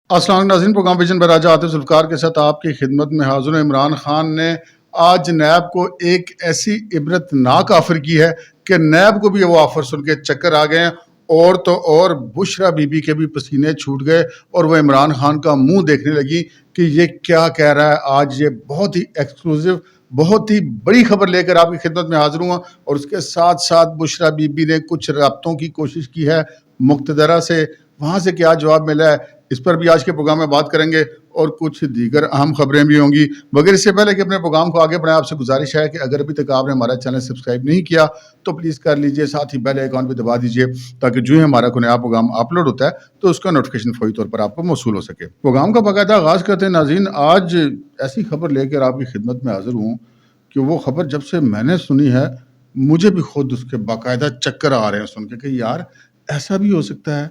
السلام علیکم ناظرین، پروگرام ویژن پر راجہ عاطف ذوالفقار کے ساتھ آپ کی خدمت میں حاضر ہوں۔ عمران خان نے آج نیب کو ایک ایسی عبرتناک آفر کی ہے کہ نیب کو بھی وہ آفر سن کے چکر آ گئے ہیں، اور تو اور بشرا بی بی کے بھی پسینے چھوٹ گئے اور وہ عمران خان کا منہ دیکھنے لگی کہ یہ کیا کہہ رہا ہے۔ آج یہ بہت ہی ایکسکلوزیو، بہت ہی بڑی خبر لے کر آپ کی خدمت میں حاضر ہوں، اور اس کے ساتھ ساتھ بشرا بی بی نے کچھ رابطوں کی کوشش کی ہے مقتدرہ سے، وہاں سے کیا جواب ملا ہے اس پر بھی آج کے پروگرام میں بات کریں گے، اور کچھ دیگر اہم خبریں بھی ہوں گی۔ مگر اس سے پہلے کہ اپنے پروگرام کو آگے بڑھائیں، آپ سے گزارش ہے کہ اگر ابھی تک آپ نے ہمارا چینل سبسکرائب نہیں کیا تو پلیز کر لیجئے، ساتھ ہی بیل آئیکن بھی دبا دیجئے تاکہ جو ہی ہمارا کوئی نیا پروگرام اپلوڈ ہوتا ہے تو اس کا نوٹیفیکیشن فوری طور پر آپ کو موصول ہو سکے۔ پروگرام کا باقاعدہ آغاز کرتے ہیں ناظرین۔ آج ایسی خبر لے کر آپ کی خدمت میں حاضر ہوں کہ وہ خبر جب سے میں نے سنی ہے مجھے بھی خود اس کے باقاعدہ چکر آ رہے ہیں سن کے کہ یار ایسا بھی ہو سکتا ہے،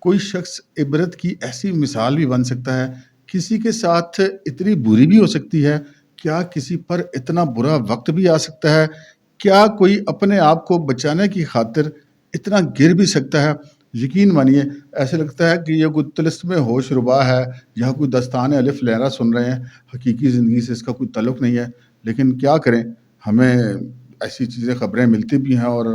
کوئی شخص عبرت کی ایسی مثال بھی بن سکتا ہے، کسی کے ساتھ اتنی بری بھی ہو سکتی ہے، کیا کسی پر اتنا برا وقت بھی آ سکتا ہے، کیا کوئی اپنے آپ کو بچانے کی خاطر اتنا گر بھی سکتا ہے۔ یقین مانیے ایسے لگتا ہے کہ یہ کوئی طلسم ہوش ربا ہے یا کوئی دستان الف لیرا سن رہے ہیں، حقیقی زندگی سے اس کا کوئی تعلق نہیں ہے۔ لیکن کیا کریں، ہمیں ایسی چیزیں خبریں ملتی بھی ہیں اور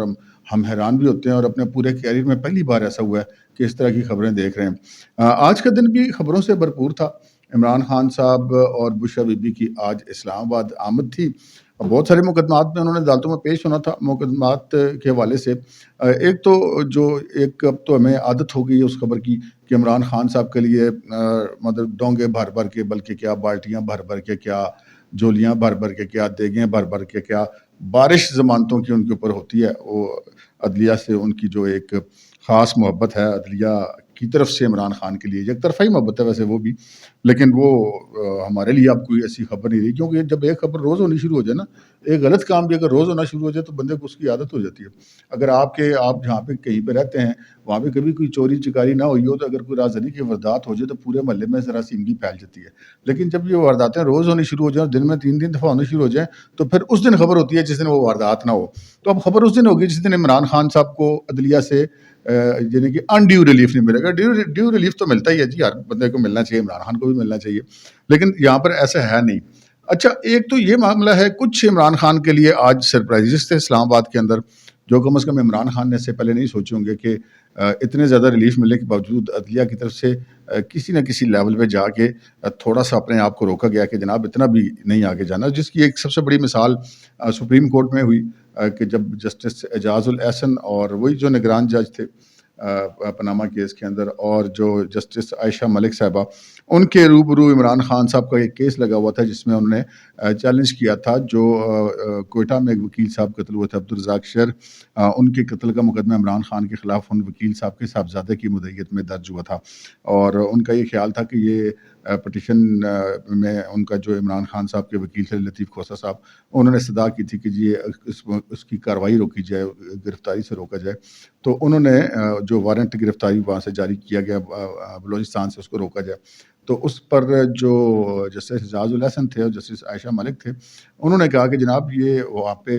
ہم حیران بھی ہوتے ہیں، اور اپنے پورے کیریئر میں پہلی بار ایسا ہوا ہے کہ اس طرح کی خبریں دیکھ رہے ہیں۔ آج کا دن بھی خبروں سے بھرپور تھا۔ عمران خان صاحب اور بشرا بی بی کی آج اسلام آباد آمد تھی، بہت سارے مقدمات میں انہوں نے عدالتوں میں پیش ہونا تھا۔ مقدمات کے حوالے سے ایک تو جو ایک اب تو ہمیں عادت ہو گئی ہے اس خبر کی کہ عمران خان صاحب کے لیے مطلب ڈونگے بھر بھر کے، بلکہ کیا بالٹیاں بھر بھر کے، کیا جولیاں بھر بھر کے، کیا دیگیں بھر بھر کے، کیا بارش ضمانتوں کی ان کے اوپر ہوتی ہے۔ وہ عدلیہ سے ان کی جو ایک خاص محبت ہے عدلیہ کی طرف سے عمران خان کے لیے، یک طرفہ ہی محبت ہے ویسے وہ بھی، لیکن وہ ہمارے لیے اب کوئی ایسی خبر نہیں رہی، کیونکہ جب ایک خبر روز ہونی شروع ہو جائے نا، ایک غلط کام بھی اگر روز ہونا شروع ہو جائے تو بندے کو اس کی عادت ہو جاتی ہے۔ اگر آپ جہاں پہ کہیں پہ رہتے ہیں وہاں پہ کبھی کوئی چوری چکاری نہ ہوئی ہو تو اگر کوئی رازداری کی واردات ہو جائے تو پورے محلے میں ذرا سینگی پھیل جاتی ہے، لیکن جب یہ وارداتیں روز ہونی شروع ہو جائیں اور دن میں 3 دفعہ ہونی شروع ہو جائیں تو پھر اس دن خبر ہوتی ہے جس دن وہ واردات نہ ہو۔ تو اب خبر اس دن ہوگی جس دن عمران خان صاحب کو عدلیہ سے یعنی کہ ان ڈیو ریلیف نہیں ملے گا۔ ڈیو ریلیف تو ملتا ہی ہے جی، ہر بندے کو ملنا چاہیے، عمران خان کو بھی ملنا چاہیے، لیکن یہاں پر ایسا ہے نہیں۔ اچھا، ایک تو یہ معاملہ ہے، کچھ عمران خان کے لیے آج سرپرائزز تھے اسلام آباد کے اندر، جو کم از کم عمران خان نے اس سے پہلے نہیں سوچے ہوں گے کہ اتنے زیادہ ریلیف ملنے کے باوجود عدلیہ کی طرف سے کسی نہ کسی لیول پہ جا کے تھوڑا سا اپنے آپ کو روکا گیا کہ جناب اتنا بھی نہیں آگے جانا، جس کی ایک سب سے بڑی مثال سپریم کورٹ میں ہوئی کہ جب جسٹس اعجاز الاحسن اور وہی جو نگران جج تھے پاناما کیس کے اندر، اور جو جسٹس عائشہ ملک صاحبہ، ان کے روبرو عمران خان صاحب کا ایک کیس لگا ہوا تھا جس میں انہوں نے چیلنج کیا تھا، جو کوئٹہ میں ایک وکیل صاحب قتل ہوئے تھے عبدالرزاق شر، ان کے قتل کا مقدمہ عمران خان کے خلاف ان وکیل صاحب کے صاحبزادے کی مدعیت میں درج ہوا تھا، اور ان کا یہ خیال تھا کہ یہ پٹیشن میں ان کا جو عمران خان صاحب کے وکیل تھے لطیف کھوسہ صاحب، انہوں نے صدا کی تھی کہ جی اس کی کارروائی روکی جائے، گرفتاری سے روکا جائے، تو انہوں نے جو وارنٹ گرفتاری وہاں سے جاری کیا گیا بلوچستان سے، اس کو روکا جائے۔ تو اس پر جو جسٹس اعجاز الاحسن تھے اور جسٹس عائشہ ملک تھے، انہوں نے کہا کہ جناب یہ وہاں پہ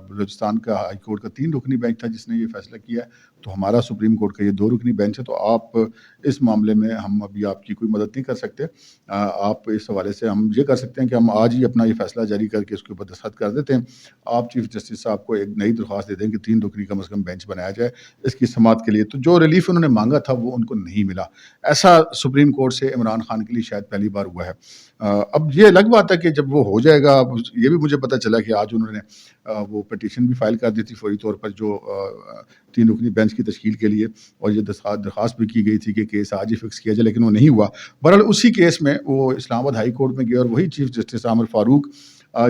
بلوچستان کا ہائی کورٹ کا 3 رکنی بینچ تھا جس نے یہ فیصلہ کیا ہے، تو ہمارا سپریم کورٹ کا یہ 2 رکنی بینچ ہے، تو آپ اس معاملے میں ہم ابھی آپ کی کوئی مدد نہیں کر سکتے۔ آپ اس حوالے سے ہم یہ کر سکتے ہیں کہ ہم آج ہی اپنا یہ فیصلہ جاری کر کے اس کے اوپر دستخط کر دیتے ہیں، آپ چیف جسٹس صاحب کو ایک نئی درخواست دے دیں کہ 3 رکنی کم از کم بینچ بنایا جائے اس کی سماعت کے لیے۔ تو جو ریلیف انہوں نے مانگا تھا وہ ان کو نہیں ملا۔ ایسا سپریم کورٹ سے عمران خان کے لیے شاید پہلی بار ہوا ہے۔ اب یہ الگ بات ہے کہ جب وہ ہو جائے گا، یہ بھی مجھے پتہ چلا کہ آج انہوں نے وہ پٹیشن بھی فائل کر دی تھی فوری طور پر جو 3 رکنی بینچ کی تشکیل کے لیے، اور یہ درخواست بھی کی گئی تھی کہ کیس آج ہی فکس کیا جائے، لیکن وہ نہیں ہوا۔ بہرحال اسی کیس میں وہ اسلام آباد ہائی کورٹ میں گئے، اور وہی چیف جسٹس عامر فاروق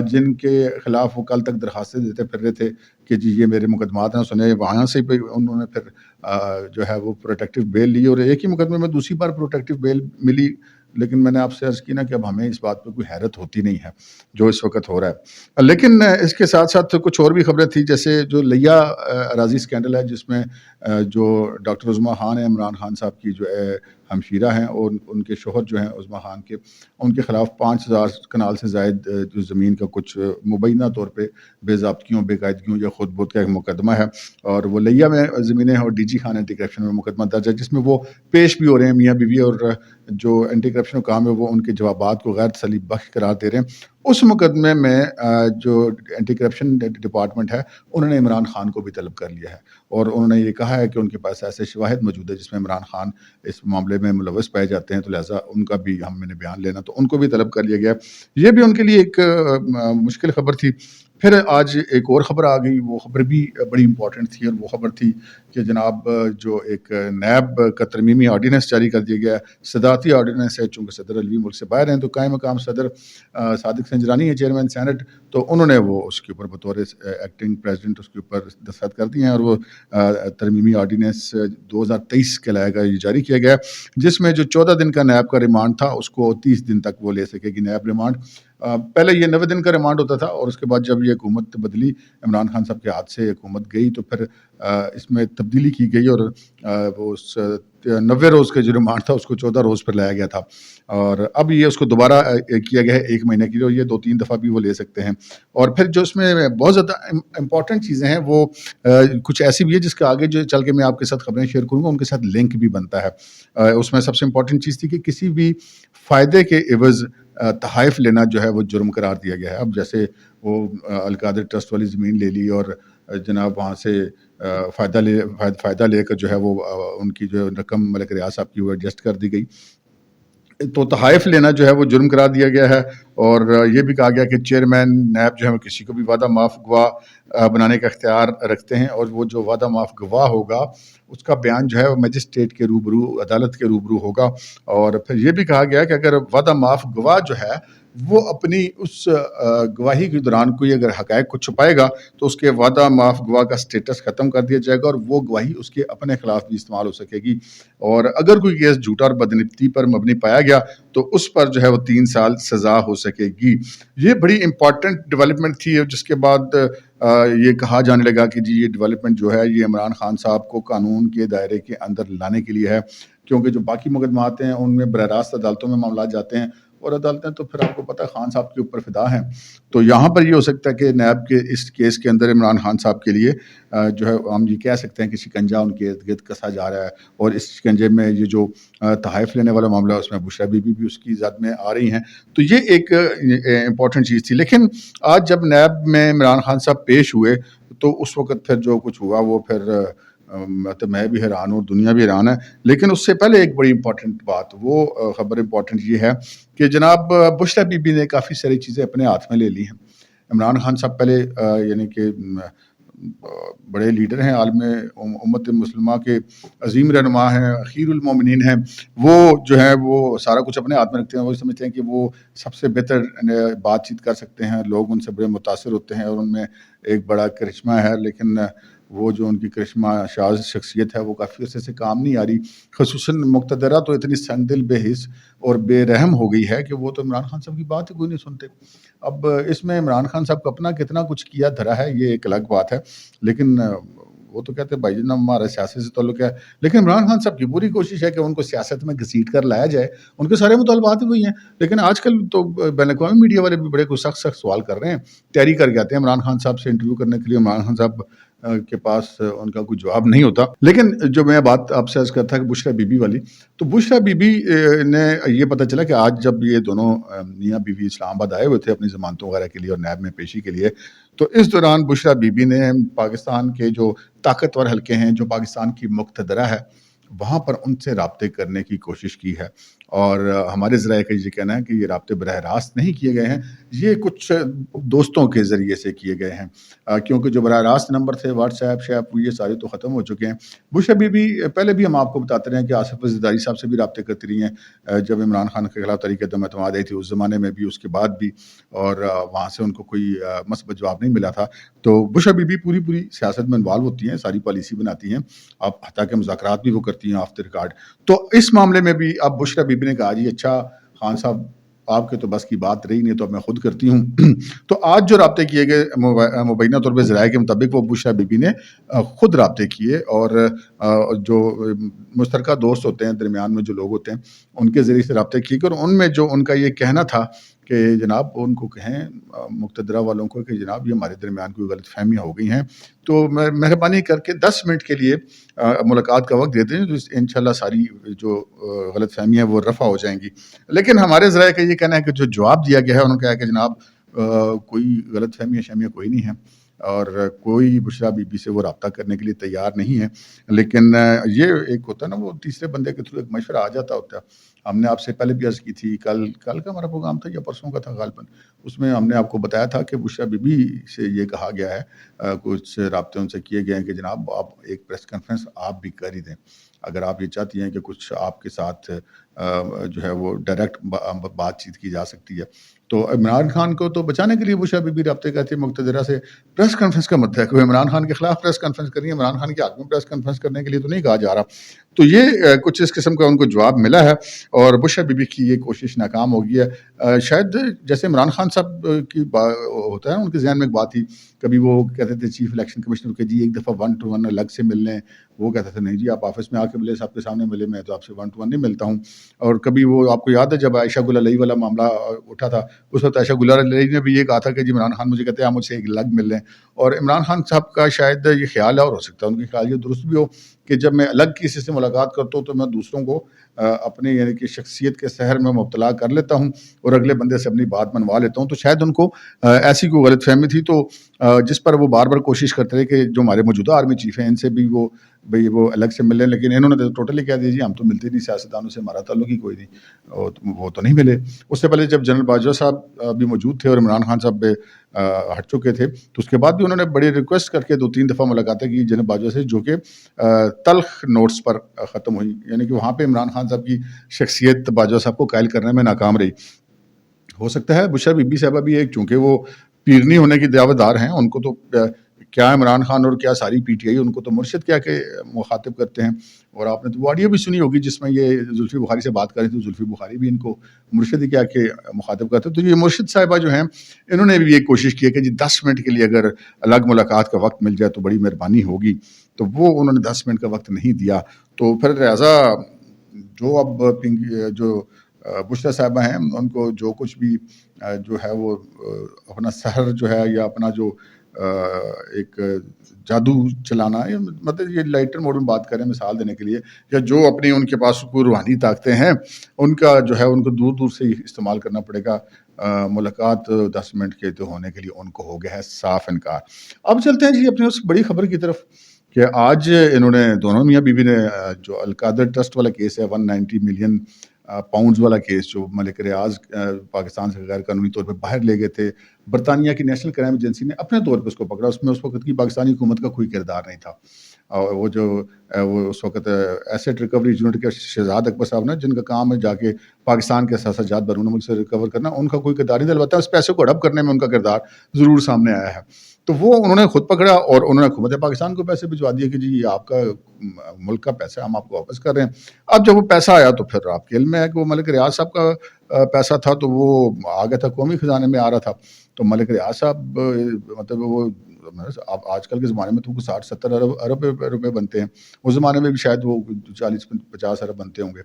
جن کے خلاف وہ کل تک درخواستیں دیتے پھر رہے تھے کہ جی یہ میرے مقدمات ہیں سنے، وہاں سے انہوں نے پھر جو ہے وہ پروٹیکٹیو بیل لی، اور ایک ہی مقدمے میں دوسری بار پروٹیکٹیو بیل ملی۔ لیکن میں نے آپ سے عرض کی نا کہ اب ہمیں اس بات پہ کوئی حیرت ہوتی نہیں ہے جو اس وقت ہو رہا ہے۔ لیکن اس کے ساتھ ساتھ کچھ اور بھی خبریں تھیں، جیسے جو لیا اراضی اسکینڈل ہے جس میں جو ڈاکٹر عظمیٰ خان ہے عمران خان صاحب کی جو ہمشیرہ ہیں، اور ان کے شوہر جو ہیں عظمیٰ خان کے، ان کے خلاف 5000 کنال سے زائد جو زمین کا کچھ مبینہ طور پہ بے ضابطگیوں، بے قاعدگیوں یا خود بہت کا ایک مقدمہ ہے، اور وہ لیا میں زمینیں ہیں، اور D G Khan anti corruption میں مقدمہ درج ہے، جس میں وہ پیش بھی ہو رہے ہیں میاں بیوی، اور جو اینٹی کرپشن کا کام ہے وہ ان کے جوابات کو غیر تسلی بخش قرار دے رہے ہیں۔ اس مقدمے میں جو اینٹی کرپشن ڈپارٹمنٹ ہے، انہوں نے عمران خان کو بھی طلب کر لیا ہے، اور انہوں نے یہ کہا ہے کہ ان کے پاس ایسے شواہد موجود ہے جس میں عمران خان اس معاملے میں ملوث پائے جاتے ہیں، تو لہٰذا ان کا بھی ہم نے بیان لینا، تو ان کو بھی طلب کر لیا گیا۔ یہ بھی ان کے لیے ایک مشکل خبر تھی۔ پھر آج ایک اور خبر آ گئی، وہ خبر بھی بڑی امپورٹنٹ تھی، اور وہ خبر تھی کہ جناب جو ایک نیب کا ترمیمی آرڈیننس جاری کر دیا گیا ہے، صدارتی آرڈیننس ہے، چونکہ صدر علوی ملک سے باہر ہیں، تو قائم مقام صدر صادق سنجرانی ہے، چیئرمین سینٹ، تو انہوں نے وہ اس کے اوپر بطور ایکٹنگ پریزیڈنٹ اس کے اوپر دستخط کر دیے ہیں، اور وہ ترمیمی آرڈیننس 2023 کے لائے گا، یہ جاری کیا گیا ہے، جس میں جو 14 دن کا نیب کا ریمانڈ تھا اس کو 30 دن تک وہ لے سکے گی نیب ریمانڈ۔ پہلے یہ 90 دن کا ریمانڈ ہوتا تھا، اور اس کے بعد جب یہ حکومت بدلی، عمران خان صاحب کے ہاتھ سے حکومت گئی، تو پھر اس میں تبدیلی کی گئی، اور وہ اس 90 روز کا جو ریمانڈ تھا اس کو 14 روز پر لایا گیا تھا، اور اب یہ اس کو دوبارہ کیا گیا ہے 1 مہینے کے لیے، اور یہ 2-3 دفعہ بھی وہ لے سکتے ہیں۔ اور پھر جو اس میں بہت زیادہ امپورٹنٹ چیزیں ہیں، وہ کچھ ایسی بھی ہے جس کا آگے جو چل کے میں آپ کے ساتھ خبریں شیئر کروں گا، ان کے ساتھ لنک بھی بنتا ہے۔ اس میں سب سے امپورٹنٹ چیز تھی کہ کسی بھی فائدے کے عوض تحائف لینا جو ہے وہ جرم قرار دیا گیا ہے۔ اب جیسے وہ القادر ٹرسٹ والی زمین لے لی، اور جناب وہاں سے فائدہ لے کر جو ہے وہ ان کی جو رقم ملک ریاض صاحب کی وہ ایڈجسٹ کر دی گئی، تو تحائف لینا جو ہے وہ جرم قرار دیا گیا ہے۔ اور یہ بھی کہا گیا کہ چیئرمین نیب جو ہے وہ کسی کو بھی وعدہ معاف گواہ بنانے کا اختیار رکھتے ہیں، اور وہ جو وعدہ معاف گواہ ہوگا اس کا بیان جو ہے وہ مجسٹریٹ کے روبرو، عدالت کے روبرو ہوگا۔ اور پھر یہ بھی کہا گیا کہ اگر وعدہ معاف گواہ جو ہے وہ اپنی اس گواہی کے دوران کوئی اگر حقائق کو چھپائے گا تو اس کے وعدہ معاف گواہ کا سٹیٹس ختم کر دیا جائے گا، اور وہ گواہی اس کے اپنے خلاف بھی استعمال ہو سکے گی، اور اگر کوئی کیس جھوٹا اور بدنیتی پر مبنی پایا گیا تو اس پر جو ہے وہ 3 سال سزا ہو سکے گی۔ یہ بڑی امپورٹنٹ ڈیولپمنٹ تھی، جس کے بعد یہ کہا جانے لگا کہ جی یہ ڈیولپمنٹ جو ہے یہ عمران خان صاحب کو قانون کے دائرے کے اندر لانے کے لیے ہے، کیونکہ جو باقی مقدمات ہیں ان میں براہ راست عدالتوں میں معاملات جاتے ہیں، اور عدالتیں تو پھر آپ کو پتہ ہے خان صاحب کے اوپر فدا ہیں، تو یہاں پر یہ ہو سکتا ہے کہ نیب کے اس کیس کے اندر عمران خان صاحب کے لیے جو ہے ہم یہ کہہ سکتے ہیں کہ شکنجہ ان کے ارد گرد کسا جا رہا ہے، اور اس شکنجے میں یہ جو تحائف لینے والا معاملہ ہے اس میں بشریٰ بی بی بھی اس کی زد میں آ رہی ہیں، تو یہ ایک امپورٹنٹ چیز تھی۔ لیکن آج جب نیب میں عمران خان صاحب پیش ہوئے تو اس وقت پھر جو کچھ ہوا وہ پھر میں بھی حیران ہوں، دنیا بھی حیران ہے۔ لیکن اس سے پہلے ایک بڑی امپورٹنٹ بات، وہ خبر امپورٹنٹ یہ ہے کہ جناب بشریٰ بی بی نے کافی ساری چیزیں اپنے ہاتھ میں لے لی ہیں۔ عمران خان صاحب پہلے یعنی کہ بڑے لیڈر ہیں، عالم امت مسلمہ کے عظیم رہنما ہیں، خیر المومنین ہیں، وہ جو ہے وہ سارا کچھ اپنے ہاتھ میں رکھتے ہیں، وہ سمجھتے ہیں کہ وہ سب سے بہتر بات چیت کر سکتے ہیں، لوگ ان سے بڑے متاثر ہوتے ہیں، اور ان میں ایک بڑا کرشمہ ہے، لیکن وہ جو ان کی کرشمہ شاذ شخصیت ہے وہ کافی عرصے سے کام نہیں آ رہی، خصوصاً مقتدرہ تو اتنی سنگ دل، بے حس اور بے رحم ہو گئی ہے کہ وہ تو عمران خان صاحب کی بات ہی کوئی نہیں سنتے۔ اب اس میں عمران خان صاحب کو اپنا کتنا کچھ کیا دھرا ہے یہ ایک الگ بات ہے، لیکن وہ تو کہتے ہیں بھائی جناب ہمارا سیاست سے تعلق ہے، لیکن عمران خان صاحب کی پوری کوشش ہے کہ ان کو سیاست میں گھسیٹ کر لایا جائے، ان کے سارے مطالبات وہی ہیں، لیکن آج کل تو بین الاقوامی میڈیا والے بھی بڑے کوئی سخت سوال کر رہے ہیں، تیاری کر کے آتے ہیں عمران خان صاحب سے انٹرویو کرنے کے لیے، عمران خان صاحب کے پاس ان کا کوئی جواب نہیں ہوتا۔ لیکن جو میں بات آپ سے عرض کرتا کہ بشریٰ بی بی والی، تو بشریٰ بی بی نے یہ پتہ چلا کہ آج جب یہ دونوں میاں بیوی اسلام آباد آئے ہوئے تھے اپنی ضمانتوں وغیرہ کے لیے اور نیب میں پیشی کے لیے، تو اس دوران بشریٰ بی بی نے پاکستان کے جو طاقتور حلقے ہیں، جو پاکستان کی مقتدرہ ہے، وہاں پر ان سے رابطے کرنے کی کوشش کی ہے، اور ہمارے ذرائع کا یہ کہنا ہے کہ یہ رابطے براہ راست نہیں کیے گئے ہیں، یہ کچھ دوستوں کے ذریعے سے کیے گئے ہیں، کیونکہ جو براہ راست نمبر تھے واٹس ایپ شیپ یہ سارے تو ختم ہو چکے ہیں۔ بشریٰ بی بی پہلے بھی ہم آپ کو بتاتے رہے ہیں کہ آصف زرداری صاحب سے بھی رابطے کرتی رہی ہیں، جب عمران خان کے خلاف تحریک عدم اعتماد آئی تھی اس زمانے میں بھی، اس کے بعد بھی، اور وہاں سے ان کو کوئی مثبت جواب نہیں ملا تھا۔ تو بشریٰ بی بی پوری سیاست میں انوالو ہوتی ہیں، ساری پالیسی بناتی ہیں، اب حتیٰ کہ مذاکرات بھی وہ کرتی ہیں آف دی ریکارڈ۔ تو اس معاملے میں بھی اب بشریٰ بی بی نے کہا جی اچھا خان صاحب آپ کے تو بس کی بات رہی نہیں، تو اب میں خود کرتی ہوں۔ تو آج جو رابطے کیے گئے مبینہ طور پہ ذرائع کے مطابق وہ بشریٰ بی بی نے خود رابطے کیے، اور جو مشترکہ دوست ہوتے ہیں درمیان میں جو لوگ ہوتے ہیں ان کے ذریعے سے رابطے کیے اور ان میں جو ان کا یہ کہنا تھا کہ جناب ان کو کہیں مقتدرہ والوں کو کہ جناب یہ ہمارے درمیان کوئی غلط فہمیاں ہو گئی ہیں تو مہربانی کر کے 10 منٹ کے لیے ملاقات کا وقت دیتے ہیں تو انشاءاللہ ساری جو غلط فہمیاں وہ رفع ہو جائیں گی. لیکن ہمارے ذرائع کا یہ کہنا ہے کہ جو جواب دیا گیا ہے انہوں نے کہا کہ جناب کوئی غلط فہمیاں شہمیاں کوئی نہیں ہیں اور کوئی بشریٰ بی بی سے وہ رابطہ کرنے کے لیے تیار نہیں ہے. لیکن یہ ایک ہوتا ہے نا وہ تیسرے بندے کے تھرو ایک مشورہ آ جاتا ہوتا ہے. ہم نے آپ سے پہلے بھی عرض کی تھی کل کا ہمارا پروگرام تھا یا پرسوں کا تھا غالباً, اس میں ہم نے آپ کو بتایا تھا کہ بشریٰ بی بی سے یہ کہا گیا ہے کچھ رابطے ان سے کیے گئے ہیں کہ جناب آپ ایک پریس کانفرنس آپ بھی کر ہی دیں اگر آپ یہ چاہتی ہیں کہ کچھ آپ کے ساتھ جو ہے وہ ڈائریکٹ بات چیت کی جا سکتی ہے. تو عمران خان کو تو بچانے کے لیے بشریٰ بی بی رابطے کرتی ہے مقتدرہ سے. پریس کانفرنس کا مطلب ہے کہ عمران خان کے خلاف پریس کانفرنس کرنی ہے, عمران خان کے حق میں پریس کانفرنس کرنے کے لیے تو نہیں کہا جا رہا. تو یہ کچھ اس قسم کا ان کو جواب ملا ہے اور بشریٰ بی بی کی یہ کوشش ناکام ہو گئی ہے. شاید جیسے عمران خان صاحب کی ہوتا ہے نا ان کے ذہن میں ایک بات تھی, کبھی وہ کہتے تھے چیف الیکشن کمشنر کہ جی ایک دفعہ 1 to 1 الگ سے مل لیں, وہ کہتے تھے نہیں جی آپ آفس میں آ کے ملے, صاحب کے سامنے ملے, میں تو آپ سے 1 to 1 نہیں ملتا ہوں. اور کبھی وہ آپ کو یاد ہے جب عائشہ گل علیہ والا معاملہ اٹھا تھا اس وقت عائشہ گل علیہ نے بھی یہ کہا تھا کہ جی عمران خان مجھے کہتے ہیں آپ مجھ سے ایک الگ مل لیں. اور عمران خان صاحب کا شاید یہ خیال ہے اور ہو سکتا ہے ان کے خیال یہ درست بھی ہو کہ جب میں الگ کسی سے ملاقات کرتا ہوں تو میں دوسروں کو اپنے یعنی کہ شخصیت کے سحر میں مبتلا کر لیتا ہوں اور اگلے بندے سے اپنی بات منوا لیتا ہوں. تو شاید ان کو ایسی کوئی غلط فہمی تھی تو جس پر وہ بار بار کوشش کرتے رہے کہ جو ہمارے موجودہ آرمی چیف ہیں ان سے بھی وہ الگ سے ملیں, لیکن انہوں نے ٹوٹلی کہہ دیا جی ہم تو ملتے نہیں, سیاستدانوں سے ہمارا تعلق ہی کوئی نہیں, وہ تو نہیں ملے. اس سے پہلے جب جنرل باجوہ صاحب بھی موجود تھے اور عمران خان صاحب ہٹ چکے تھے تو اس کے بعد بھی انہوں نے بڑی ریکویسٹ کر کے 2-3 دفعہ ملاقاتیں کی جنرل باجوہ سے جو کہ تلخ نوٹس پر ختم ہوئی, یعنی کہ وہاں پہ عمران خان صاحب کی شخصیت باجوہ صاحب کو قائل کرنے میں ناکام رہی. ہو سکتا ہے بشریٰ بی بی صاحبہ بھی ایک چونکہ وہ پیرنی ہونے کی دعویدار ہیں, ان کو تو کیا عمران خان اور کیا ساری پی ٹی آئی ان کو تو مرشد کیا کہ مخاطب کرتے ہیں. اور آپ نے تو وہ آڈیو بھی سنی ہوگی جس میں یہ زلفی بخاری سے بات کر رہی تھی, زلفی بخاری بھی ان کو مرشد ہی کیا کہ مخاطب کرتے. تو یہ مرشد صاحبہ جو ہیں انہوں نے بھی یہ کوشش کی ہے کہ جی 10 منٹ کے لیے اگر الگ ملاقات کا وقت مل جائے تو بڑی مہربانی ہوگی, تو وہ انہوں نے 10 منٹ کا وقت نہیں دیا. تو پھر لہٰذا جو اب جو بشریٰ صاحبہ ہیں ان کو جو کچھ بھی جو ہے وہ اپنا سحر جو ہے یا اپنا جو ایک جادو چلانا, مطلب یہ لائٹر موڈ میں بات کریں مثال دینے کے لیے, یا جو اپنی ان کے پاس کوئی روحانی طاقتیں ہیں ان کا جو ہے ان کو دور دور سے استعمال کرنا پڑے گا. ملاقات 10 منٹ کے تو ہونے کے لیے ان کو ہو گیا ہے صاف انکار. اب چلتے ہیں جی اپنے اس بڑی خبر کی طرف کہ آج انہوں نے دونوں میاں بیوی نے جو القادر ٹرسٹ والا کیس ہے 190 ملین پاؤنڈز والا کیس جو ملک ریاض پاکستان سے غیر قانونی طور پہ باہر لے گئے تھے, برطانیہ کی نیشنل کرائم ایجنسی نے اپنے طور پہ اس کو پکڑا. اس میں اس وقت کی پاکستانی حکومت کا کوئی کردار نہیں تھا. اور وہ اس وقت ایسٹ ریکوری یونٹ کے شہزاد اکبر صاحب نے جن کا کام ہے جا کے پاکستان کے اثاثات بیرون ملک سے ریکور کرنا, ان کا کوئی کردار نہیں. البتہ اس پیسے کو ہڑپ کرنے میں ان کا کردار ضرور سامنے آیا ہے. تو وہ انہوں نے خود پکڑا اور انہوں نے حکومت پاکستان کو پیسے بھجوا دیے کہ جی یہ آپ کا ملک کا پیسہ ہم آپ کو واپس کر رہے ہیں. اب جب وہ پیسہ آیا تو پھر آپ کے علم میں ہے کہ وہ ملک ریاض صاحب کا پیسہ تھا, تو وہ آ گیا تھا قومی خزانے میں آ رہا تھا. تو ملک ریاض صاحب مطلب وہ آج کل کے زمانے میں تو 60-70 ارب روپے بنتے ہیں, اس زمانے میں بھی شاید وہ 40-50 ارب بنتے ہوں گے.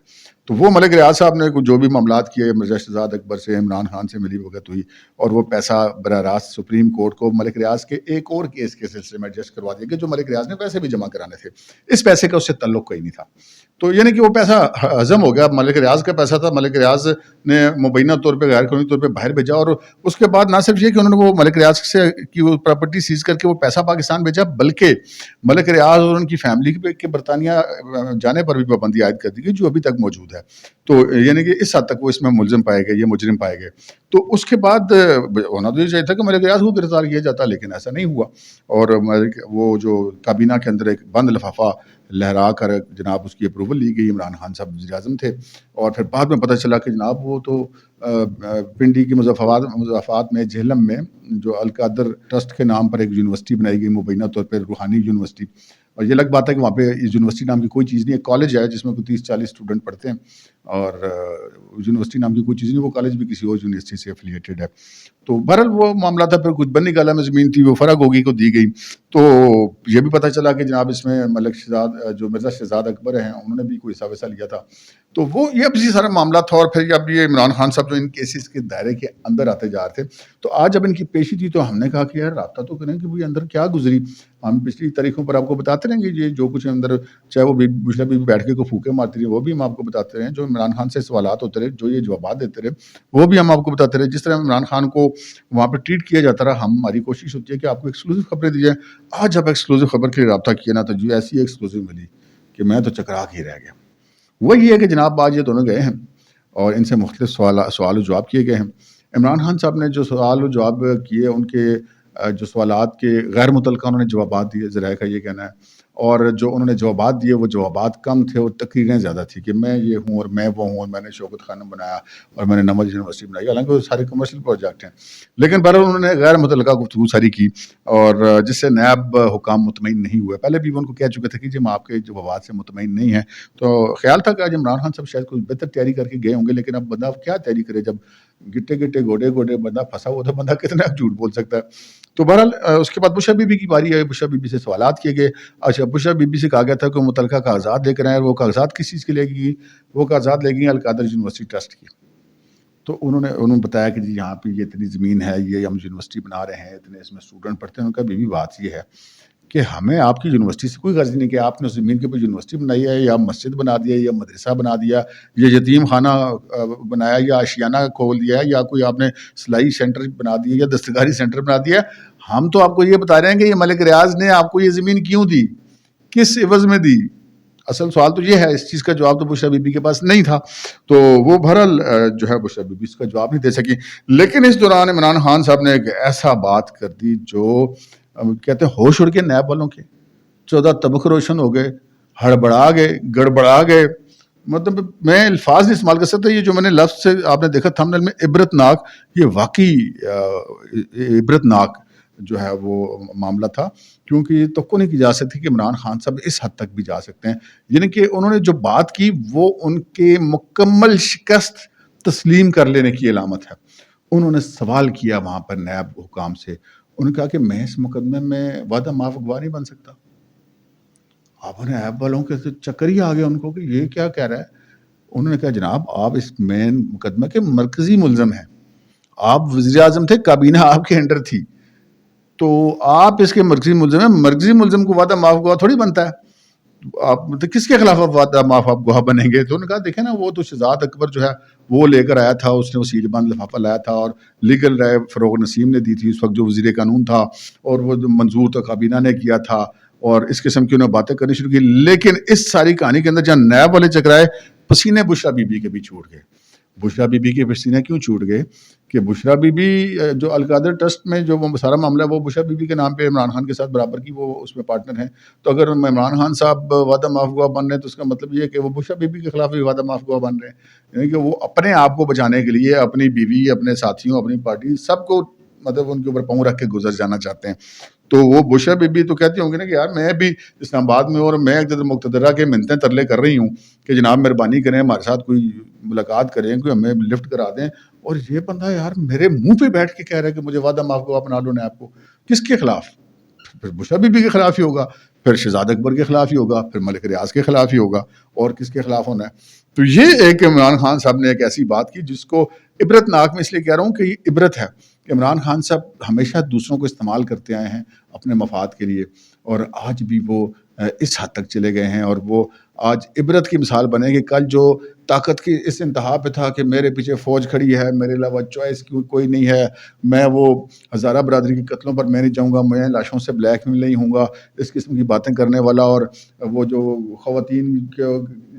تو وہ ملک ریاض صاحب نے جو بھی معاملات کیے مرزا شہزاد اکبر سے, عمران خان سے ملی بھگت ہوئی اور وہ پیسہ براہ راست سپریم کورٹ کو ملک ریاض کے ایک اور کیس کے سلسلے میں ایڈجسٹ کروا دیا کہ جو ملک ریاض نے پیسے بھی جمع کرانے تھے, اس پیسے کا اس سے تعلق کوئی نہیں تھا. تو یعنی کہ وہ پیسہ ہضم ہو گیا, ملک ریاض کا پیسہ تھا, ملک ریاض نے مبینہ طور پہ غیر قانونی طور پہ باہر بھیجا. اور اس کے بعد نہ صرف یہ کہ انہوں نے وہ ملک ریاض سے کی وہ پراپرٹی سیز کر کے وہ پیسہ پاکستان بھیجا, بلکہ ملک ریاض اور ان کی فیملی کے برطانیہ جانے پر بھی پابندی عائد کر دی گئی جو ابھی تک موجود ہے. تو یعنی کہ اس حد تک وہ اس میں ملزم پائے گئے, یہ مجرم پائے گئے. تو اس کے بعد ہونا تو یہ چاہیے تھا کہ ملک ریاض کو گرفتار کیا جاتا, لیکن ایسا نہیں ہوا. اور وہ جو کابینہ کے اندر ایک بند لفافہ لہرا کر جناب اس کی اپروول لی گئی. عمران خان صاحب وزیر اعظم تھے اور پھر بعد میں پتہ چلا کہ جناب وہ تو پنڈی کی مضافات میں جہلم میں جو القادر ٹرسٹ کے نام پر ایک یونیورسٹی بنائی گئی, مبینہ طور پر روحانی یونیورسٹی. اور یہ الگ بات ہے کہ وہاں پہ یونیورسٹی نام کی کوئی چیز نہیں ہے, کالج ہے جس میں کوئی 30-40 اسٹوڈنٹ پڑھتے ہیں. اور یونیورسٹی نام کی کوئی چیز نہیں، وہ کالج بھی کسی اور یونیورسٹی سے ایفیلیٹڈ ہے. تو بہرحال وہ معاملہ تھا. پھر کچھ بنی گالا میں زمین تھی، وہ فرا گوگی کو دی گئی. تو یہ بھی پتہ چلا کہ جناب اس میں ملک شہزاد جو مرزا شہزاد اکبر ہیں انہوں نے بھی کوئی حصہ ویسا لیا تھا. تو وہ یہ اب اسی سارا معاملہ تھا. اور پھر اب یہ عمران خان صاحب جو ان کیسز کے دائرے کے اندر آتے جا رہے تھے، تو آج جب ان کی پیشی تھی تو ہم نے کہا کہ یار رابطہ تو کریں کہ بھائی اندر کیا گزری. ہم پچھلی تاریخوں پر آپ کو بتاتے رہیں گے یہ جو کچھ اندر، چاہے وہ بشرا بھی بیٹھ کے کو پھوکے مارتی رہی، وہ بھی ہم آپ کو بتاتے رہے. جو عمران خان سے سوالات ہوتے رہے، جو یہ جوابات دیتے رہے، وہ بھی ہم آپ کو بتاتے رہے. جس طرح عمران خان کو وہاں پہ ٹریٹ کیا جاتا رہا، ہماری کوشش ہوتی ہے کہ آپ کو ایکسکلوسیو خبریں دی جائیں. آج جب ایکسکلوسیو خبر کے لیے رابطہ کیا نا، تو جو ایسی ایکسکلوسیو ملی کہ میں تو چکرا کے ہی رہ گیا. وہی ہے کہ جناب آج یہ دونوں گئے ہیں اور ان سے مختلف سوال و جواب کیے گئے ہیں. عمران خان صاحب نے جو سوال و جواب کیے، ان کے جو سوالات کے غیر متعلقہ انہوں نے جوابات دیے، ذرائع کا یہ کہنا ہے. اور جو انہوں نے جوابات دیے وہ جوابات کم تھے اور تقریریں زیادہ تھی کہ میں یہ ہوں اور میں وہ ہوں اور میں نے شوکت خانم بنایا اور میں نے نمل یونیورسٹی بنائی. حالانکہ وہ سارے کمرشل پروجیکٹ ہیں، لیکن بہرحال انہوں نے غیر متعلقہ گفتگو ساری کی، اور جس سے نیب حکام مطمئن نہیں ہوئے. پہلے بھی وہ ان کو کہہ چکے تھے کہ جی ہم آپ کے جوابات سے مطمئن نہیں ہیں. تو خیال تھا کہ آج عمران خان صاحب شاید کوئی بہتر تیاری کر کے گئے ہوں گے، لیکن اب بندہ کیا تیاری کرے جب گٹے گٹے گوڑے گوڑے بندہ پھنسا ہوا تھا. بندہ کتنا جھوٹ بول سکتا ہے. تو بہرحال اس کے بعد بشرا بی بی کی باری آئی. بشرا بی بی سے سوالات کیے گئے. اچھا، بشرا بی بی سے کہا گیا تھا کہ متعلقہ کاغذات لے کر آئیں. وہ کاغذات کس چیز کے لے گئی؟ وہ کاغذات لے گئی القادر یونیورسٹی ٹرسٹ کی. تو انہوں نے بتایا کہ جی یہاں پہ یہ اتنی زمین ہے، یہ ہم یونیورسٹی بنا رہے ہیں، اتنے اس میں اسٹوڈنٹ پڑھتے ہیں. ان کا بھی بات یہ ہے کہ ہمیں آپ کی یونیورسٹی سے کوئی غرض نہیں کہ آپ نے اس زمین کے اوپر یونیورسٹی بنائی ہے یا مسجد بنا دیا یا مدرسہ بنا دیا یا یتیم خانہ بنایا یا آشیانہ کھول دیا یا کوئی آپ نے سلائی سینٹر بنا دیا یا دستکاری سینٹر بنا دیا. ہم تو آپ کو یہ بتا رہے ہیں کہ یہ ملک ریاض نے آپ کو یہ زمین کیوں دی، کس عوض میں دی. اصل سوال تو یہ ہے. اس چیز کا جواب تو بشرا بی بی کے پاس نہیں تھا. تو وہ بہرحال جو ہے بشرا بی بی اس کا جواب نہیں دے سکی. لیکن اس دوران عمران خان صاحب نے ایک ایسا بات کر دی جو کہتے ہیں ہوش اڑ کے نیب والوں کے 14 طبق روشن ہو گئے، ہڑبڑا گئے، گڑبڑا گئے. مطلب میں الفاظ نہیں استعمال کر سکتا. یہ جو میں نے لفظ سے آپ نے دیکھا تھمبنیل میں عبرت ناک، یہ واقعی عبرت ناک جو ہے وہ معاملہ تھا. کیونکہ یہ توقع نہیں کی جا سکتی کہ عمران خان صاحب اس حد تک بھی جا سکتے ہیں. یعنی کہ انہوں نے جو بات کی وہ ان کے مکمل شکست تسلیم کر لینے کی علامت ہے. انہوں نے سوال کیا وہاں پر نیب حکام سے. انہوں نے کہا کہ میں اس مقدمے میں وعدہ معاف گواہ نہیں بن سکتا. آپ نے ایپ والوں کے چکر ہی آ گیا ان کو کہ یہ کیا کہہ رہا ہے. انہوں نے کہا جناب آپ اس مین مقدمے کے مرکزی ملزم ہیں، آپ وزیر اعظم تھے، کابینہ آپ کے انڈر تھی، تو آپ اس کے مرکزی ملزم ہیں. مرکزی ملزم کو وعدہ معاف گواہ تھوڑی بنتا ہے. آپ کس کے خلاف آپ وعدہ معاف آپ گواہ بنیں گے؟ تو انہوں نے کہا دیکھیں نا وہ تو شہزاد اکبر جو ہے وہ لے کر آیا تھا، اس نے وہ سیل بند لفافہ لایا تھا اور لیگل رائے فروغ نسیم نے دی تھی اس وقت جو وزیر قانون تھا، اور وہ منظور تو کابینہ نے کیا تھا، اور اس قسم کی انہوں نے باتیں کرنی شروع کی. لیکن اس ساری کہانی کے اندر جہاں نیب والے چکرائے، پسینے بشرا بی بی کے بھی چھوٹ گئے. بشرا بی بی کے پسینے کیوں چھوٹ گئے کہ بشرا بی بی جو القادر ٹرسٹ میں جو وہ سارا معاملہ ہے وہ بشرا بی بی کے نام پہ عمران خان کے ساتھ برابر کی وہ اس میں پارٹنر ہیں. تو اگر عمران خان صاحب وعدہ معاف گواہ بن رہے ہیں تو اس کا مطلب یہ ہے کہ وہ بشرا بی بی کے خلاف بھی وعدہ معاف گواہ بن رہے ہیں. یعنی کہ وہ اپنے آپ کو بچانے کے لیے اپنی بیوی، اپنے ساتھیوں، اپنی پارٹی، سب کو مطلب ان کے اوپر پاؤں رکھ کے گزر جانا چاہتے ہیں. تو وہ بشرا بی بی تو کہتی ہوں گی نا کہ یار میں بھی اسلام آباد میں ہوں اور میں مقتدرہ کے منتیں ترلے کر رہی ہوں کہ جناب مہربانی کریں ہمارے ساتھ کوئی ملاقات کریں، کوئی ہمیں لفٹ کرا دیں. اور یہ بندہ یار میرے منہ پہ بیٹھ کے کہہ رہا ہے کہ مجھے وعدہ معاف گواہ بنا لو نیب کو. کس کے خلاف؟ پھر بشرا بی بی کے خلاف ہی ہوگا، پھر شہزاد اکبر کے خلاف ہی ہوگا، پھر ملک ریاض کے خلاف ہی ہوگا، اور کس کے خلاف ہونا ہے. تو یہ ایک عمران خان صاحب نے ایک ایسی بات کی جس کو عبرت ناک میں اس لیے کہہ رہا ہوں کہ یہ عبرت ہے کہ عمران خان صاحب ہمیشہ دوسروں کو استعمال کرتے آئے ہیں اپنے مفاد کے لیے، اور آج بھی وہ اس حد تک چلے گئے ہیں. اور وہ آج عبرت کی مثال بنے کہ کل جو طاقت کی اس انتہا پہ تھا کہ میرے پیچھے فوج کھڑی ہے، میرے علاوہ چوائس کوئی نہیں ہے، میں وہ ہزارہ برادری کے قتلوں پر میں نہیں جاؤں گا، میں لاشوں سے بلیک میل نہیں ہوں گا، اس قسم کی باتیں کرنے والا. اور وہ جو خواتین کے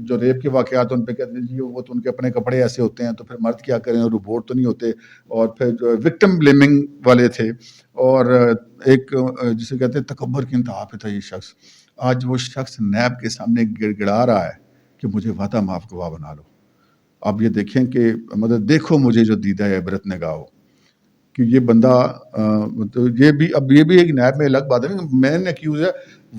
جو ریپ کے واقعات ان پہ کہتے ہیں جی وہ تو ان کے اپنے کپڑے ایسے ہوتے ہیں تو پھر مرد کیا کریں، اور روبوٹ تو نہیں ہوتے. اور پھر جو وکٹم بلیمنگ والے تھے، اور ایک جسے کہتے ہیں تکبر کی انتہا پہ تھا یہ شخص. آج وہ شخص نیب کے سامنے گڑ گڑا رہا ہے کہ مجھے وعدہ معاف گواہ بنا لو. اب یہ دیکھیں کہ مطلب دیکھو مجھے جو دیدہ عبرت نگاہو کہ یہ بندہ مطلب یہ بھی ایک نیب میں الگ بات ہے کہ مین ایکیوز ہے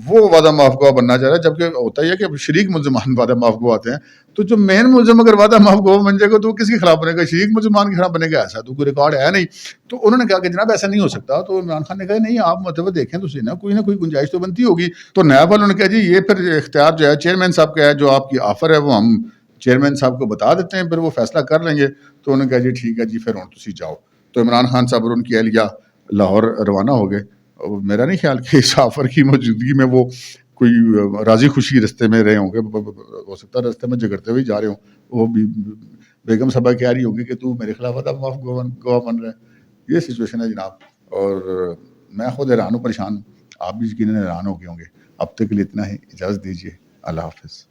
وہ وعدہ معاف گواہ بننا چاہ رہا ہے، جبکہ ہوتا ہی ہے کہ شریک ملزمان وعدہ معاف گواہ آتے ہیں. تو جو مین ملزم اگر وعدہ معاف گواہ بن جائے گا تو وہ کس کے خلاف بنے گا؟ شریک ملزمان کے خلاف بنے گا. ایسا تو کوئی ریکارڈ ہے نہیں. تو انہوں نے کہا کہ جناب ایسا نہیں ہو سکتا. تو عمران خان نے کہا نہیں آپ مطلب دیکھیں تو صحیح نا، کوئی نہ کوئی گنجائش تو بنتی ہوگی. تو نیب والوں نے کہا جی یہ پھر اختیار جو ہے چیئرمین صاحب کا ہے، جو آپ کی آفر ہے وہ ہم چیئرمین صاحب کو بتا دیتے ہیں، پھر وہ فیصلہ کر لیں گے. تو انہوں نے کہا جی ٹھیک ہے جی پھر ہوں تسی جاؤ. تو عمران خان صاحب اور ان کی اہلیہ لاہور روانہ ہو گئے. میرا نہیں خیال کہ اس آفر کی موجودگی میں وہ کوئی راضی خوشی رستے میں رہے ہوں گے. ہو سکتا ہے رستے میں جگڑتے ہوئے جا رہے ہوں. وہ بھی بیگم صاحبہ کہہ رہی ہوگی کہ تو میرے خلاف وعدہ معاف گواہ بن رہا ہے. یہ سچویشن ہے جناب. اور میں خود حیران ہوں، پریشان ہوں. آپ بھی یقیناً حیران ہو گئے ہوں گے. اب تک کے لیے اتنا ہی، اجازت دیجیے. اللہ حافظ.